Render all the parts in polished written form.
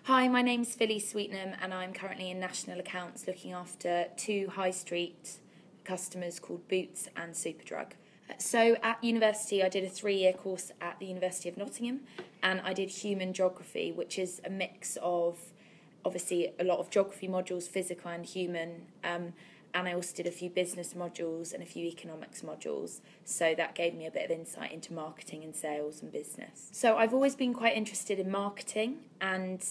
Hi, my name's Sweetnam and I'm currently in national accounts looking after two high street customers called Boots and Superdrug. So at university I did a 3-year course at the University of Nottingham, and I did human geography, which is a mix of obviously a lot of geography modules, physical and human, and I also did a few business modules and a few economics modules, so that gave me a bit of insight into marketing and sales and business. So I've always been quite interested in marketing and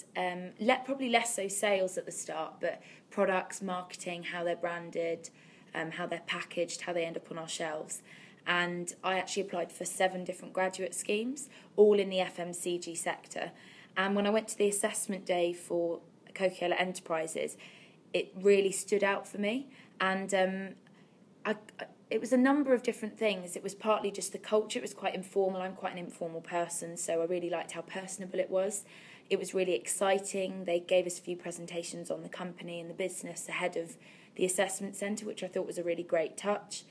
probably less so sales at the start, but products, marketing, how they're branded, how they're packaged, how they end up on our shelves. And I actually applied for 7 different graduate schemes, all in the FMCG sector. And when I went to the assessment day for Coca-Cola Enterprises, it really stood out for me. And it was a number of different things. It was partly just the culture. It was quite informal. I'm quite an informal person, so I really liked how personable it was. It was really exciting. They gave us a few presentations on the company and the business ahead of the assessment centre, which I thought was a really great touch.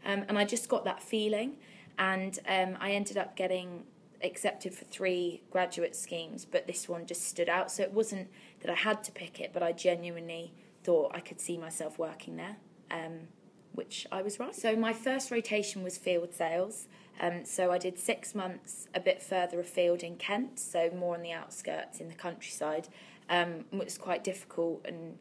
And I just got that feeling. And I ended up getting accepted for 3 graduate schemes, but this one just stood out. So it wasn't that I had to pick it, but I genuinely thought I could see myself working there, which I was right. So my first rotation was field sales. So I did 6 months a bit further afield in Kent, so more on the outskirts in the countryside. It was quite difficult and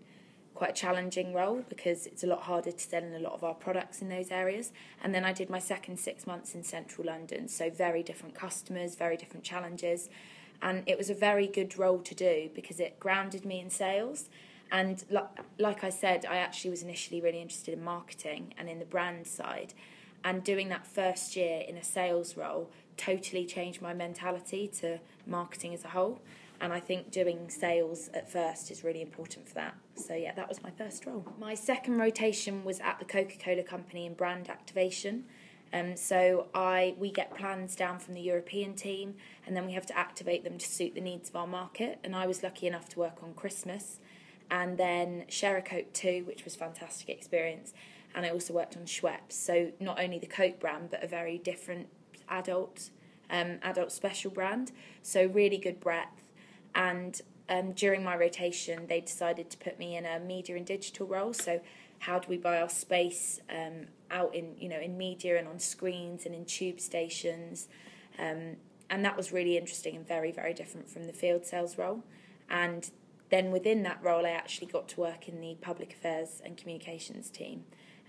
quite a challenging role because it's a lot harder to sell in a lot of our products in those areas. And then I did my second 6 months in central London, so very different customers, very different challenges. And it was a very good role to do because it grounded me in sales. And like I said, I actually was initially really interested in marketing and in the brand side. And doing that first year in a sales role totally changed my mentality to marketing as a whole. And I think doing sales at first is really important for that. So yeah, that was my first role. My second rotation was at the Coca-Cola company in brand activation. We get plans down from the European team, and then we have to activate them to suit the needs of our market. And I was lucky enough to work on Christmas, and then Share a Coke too, which was a fantastic experience. And I also worked on Schweppes, so not only the Coke brand, but a very different adult special brand. So really good breadth. And during my rotation, they decided to put me in a media and digital role. So how do we buy our space out in media and on screens and in tube stations? And that was really interesting and very, very different from the field sales role. And then within that role, I actually got to work in the public affairs and communications team.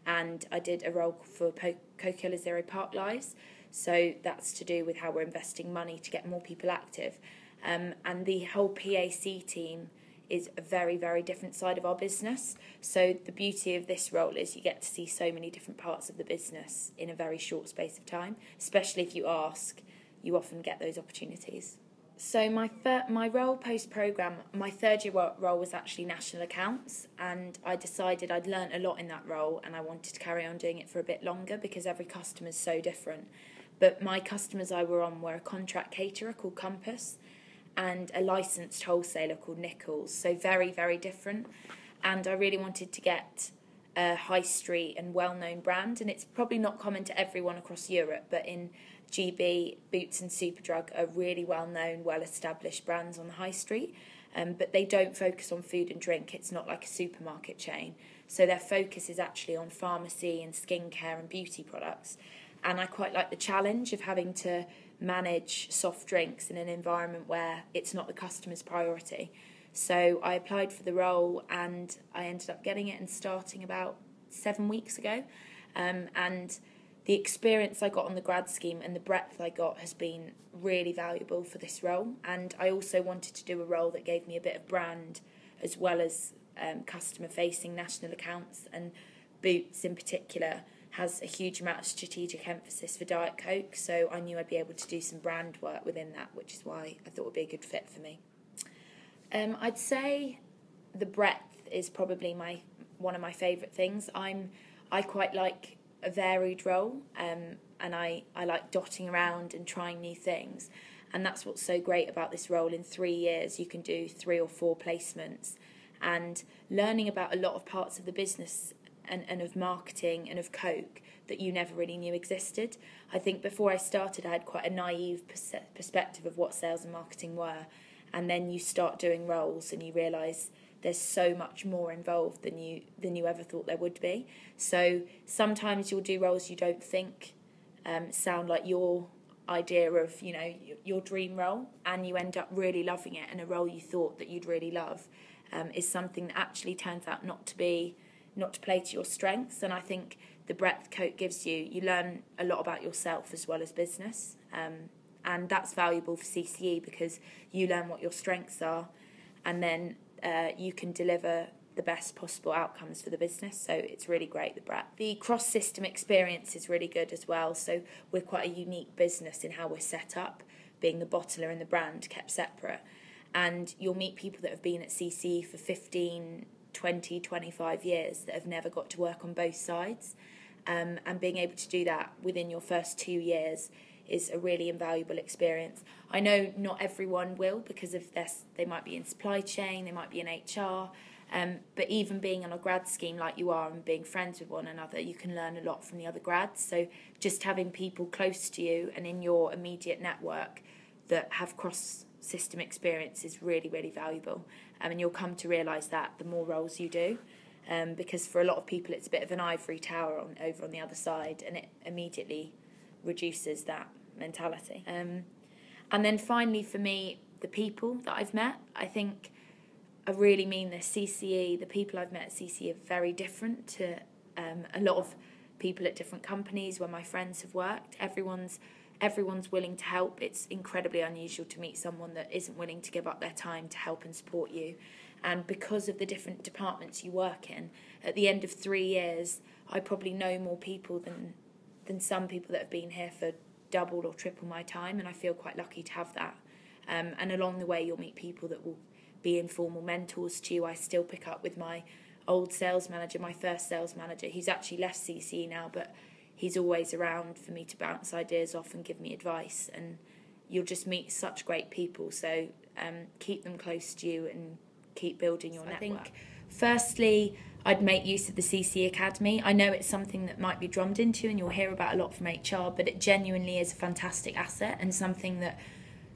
And I did a role for Coca-Cola Zero Park Lives. So that's to do with how we're investing money to get more people active. And the whole PAC team is a very, very different side of our business. So the beauty of this role is you get to see so many different parts of the business in a very short space of time. Especially if you ask, you often get those opportunities. So my role post-programme, my third year role was actually national accounts, and I decided I'd learnt a lot in that role and I wanted to carry on doing it for a bit longer because every customer is so different. But my customers I were on were a contract caterer called Compass and a licensed wholesaler called Nichols, so very, very different. And I really wanted to get a high street and well-known brand, and it's probably not common to everyone across Europe, but in GB, Boots and Superdrug are really well-known, well-established brands on the high street, but they don't focus on food and drink. It's not like a supermarket chain. So their focus is actually on pharmacy and skincare and beauty products. And I quite like the challenge of having to manage soft drinks in an environment where it's not the customer's priority. So I applied for the role and I ended up getting it and starting about 7 weeks ago. And the experience I got on the grad scheme and the breadth I got has been really valuable for this role. And I also wanted to do a role that gave me a bit of brand as well as customer-facing national accounts. And Boots in particular has a huge amount of strategic emphasis for Diet Coke, so I knew I'd be able to do some brand work within that, which is why I thought it would be a good fit for me. I'd say the breadth is probably one of my favourite things. I quite like a varied role, and I like dotting around and trying new things, and that's what's so great about this role. In 3 years you can do 3 or 4 placements and learning about a lot of parts of the business and of marketing and of Coke that you never really knew existed. I think before I started I had quite a naive perspective of what sales and marketing were, and then you start doing roles and you realise there's so much more involved than you ever thought there would be. So sometimes you'll do roles you don't think sound like your idea of, you know, your dream role, and you end up really loving it, and a role you thought that you'd really love is something that actually turns out not to play to your strengths. And I think the breadth coat gives you learn a lot about yourself as well as business, and that's valuable for CCE because you learn what your strengths are, and then you can deliver the best possible outcomes for the business. So it's really great, the breadth. The cross-system experience is really good as well. So we're quite a unique business in how we're set up, being the bottler and the brand kept separate. And you'll meet people that have been at CCE for 15, 20, 25 years that have never got to work on both sides. And being able to do that within your first 2 years is a really invaluable experience. I know not everyone will, because of this, they might be in supply chain, they might be in HR, but even being on a grad scheme like you are and being friends with one another, you can learn a lot from the other grads. So just having people close to you and in your immediate network that have cross-system experience is really, really valuable. And you'll come to realise that the more roles you do, because for a lot of people it's a bit of an ivory tower over on the other side, and it immediately reduces that mentality. And then finally for me, the people that I've met, I think I really mean this, CCE, the people I've met at CCE are very different to a lot of people at different companies where my friends have worked. Everyone's willing to help. It's incredibly unusual to meet someone that isn't willing to give up their time to help and support you. And because of the different departments you work in, at the end of 3 years, I probably know more people than some people that have been here for double or triple my time, and I feel quite lucky to have that. And along the way, you'll meet people that will be informal mentors to you. I still pick up with my old sales manager, my first sales manager, who's actually left CCE now, but he's always around for me to bounce ideas off and give me advice. And you'll just meet such great people, so keep them close to you and keep building your network. I think, firstly, I'd make use of the CCE Academy. I know it's something that might be drummed into and you'll hear about a lot from HR, but it genuinely is a fantastic asset and something that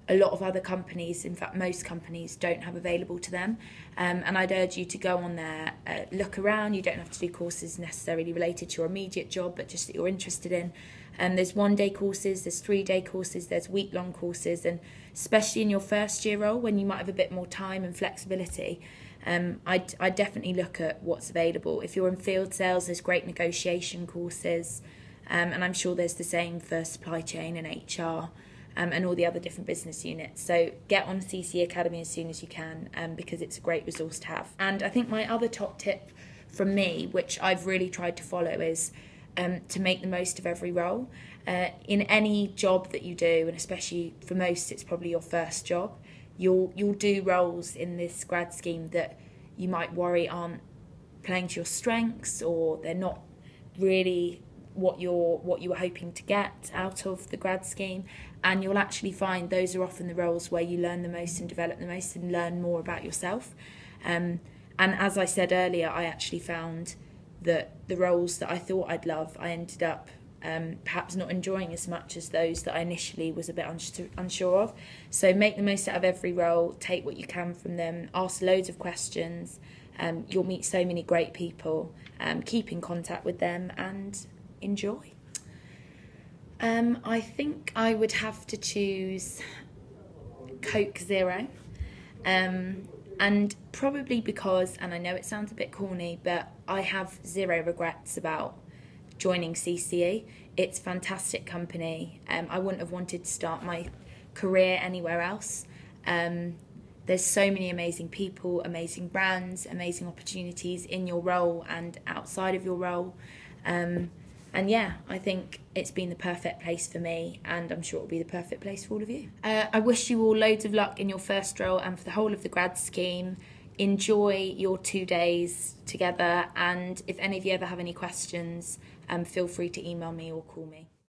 a lot of other companies, in fact most companies, don't have available to them. And I'd urge you to go on there, look around. You don't have to do courses necessarily related to your immediate job, but just that you're interested in. There's 1-day courses, there's 3-day courses, there's week-long courses, and especially in your first year role when you might have a bit more time and flexibility, I'd definitely look at what's available. If you're in field sales, there's great negotiation courses, and I'm sure there's the same for supply chain and HR. And all the other different business units. So get on CCE Academy as soon as you can, because it's a great resource to have. And I think my other top tip from me, which I've really tried to follow, is to make the most of every role. In any job that you do, and especially for most, it's probably your first job, you'll do roles in this grad scheme that you might worry aren't playing to your strengths, or they're not really what you were hoping to get out of the grad scheme. And you'll actually find those are often the roles where you learn the most and develop the most and learn more about yourself. And as I said earlier, I actually found that the roles that I thought I'd love, I ended up perhaps not enjoying as much as those that I initially was a bit unsure of. So make the most out of every role, take what you can from them, ask loads of questions. You'll meet so many great people, keep in contact with them and enjoy. I think I would have to choose Coke Zero, and probably because, and I know it sounds a bit corny, but I have zero regrets about joining CCE. It's a fantastic company. I wouldn't have wanted to start my career anywhere else. There's so many amazing people, amazing brands, amazing opportunities in your role and outside of your role. And yeah, I think it's been the perfect place for me, and I'm sure it'll be the perfect place for all of you. I wish you all loads of luck in your first role and for the whole of the grad scheme. Enjoy your 2 days together, and if any of you ever have any questions, feel free to email me or call me.